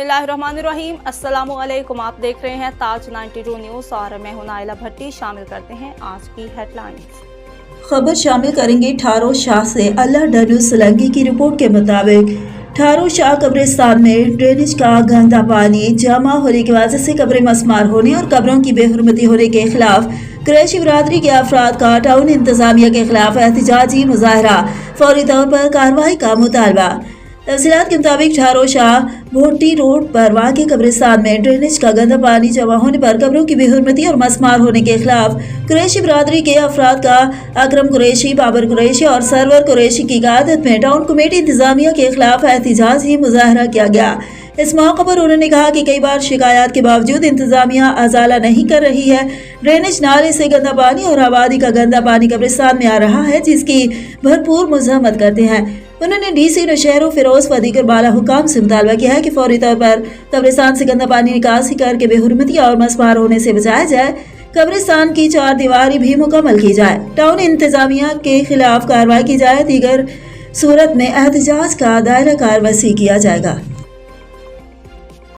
बिस्मिल्लाहिर्रहमानिर्रहीम। अस्सलामु अलैकुम। आप देख रहे हैं ताज 92 न्यूज़ और मैं हूं नाइला भट्टी। शामिल करते हैं आज की हेडलाइंस। खबर शामिल करेंगे ठारो शाह से। अल्लाह डनू सोलंकी की रिपोर्ट के मुताबिक ठारो शाह कब्रिस्तान में ड्रेनेज का गंदा पानी जमा होने की वजह से कब्रें मस्मार होने और कब्रों की बेहुरमती होने के खिलाफ कुरैशी बिरादरी के अफराद का टाउन इंतजामिया के खिलाफ एहतजाजी मुजाहरा, फौरी तौर पर कार्रवाई का मुतालबा। तफसीलात के मुताबिक ठारो शाह भोटी रोड पर वाक़ई कब्रिस्तान में ड्रेनेज का गंदा पानी जमा होने पर कब्रों की बेहुरमती और मस्मार होने के खिलाफ कुरैशी बिरादरी के अफराद का अकरम कुरैशी, बाबर कुरैशी और सरवर कुरैशी की क़यादत में टाउन कमेटी इंतजामिया के खिलाफ एहतजाजी मुजाहरा किया गया। इस मौके पर उन्होंने कहा कि कई बार शिकायत के बावजूद इंतजामिया अजाला नहीं कर रही है। ड्रेनेज नाले से गंदा पानी और आबादी का गंदा पानी कब्रिस्तान में आ रहा है, जिसकी भरपूर मजम्मत करते हैं। उन्होंने DC नौशहरों फिरोज व दीगर बाला हुकाम से मुतालबा किया है कि फौरी तौर पर कब्रिस्तान से गंदा पानी निकासी करके बेहुरमती और मस्मार होने से बचाया जाए। कब्रिस्तान की 4 दीवारी भी मुकम्मल की जाए। टाउन इंतजामिया के खिलाफ कार्रवाई की जाए। दीगर सूरत में एहतजाज का दायरा कार वसी किया जाएगा।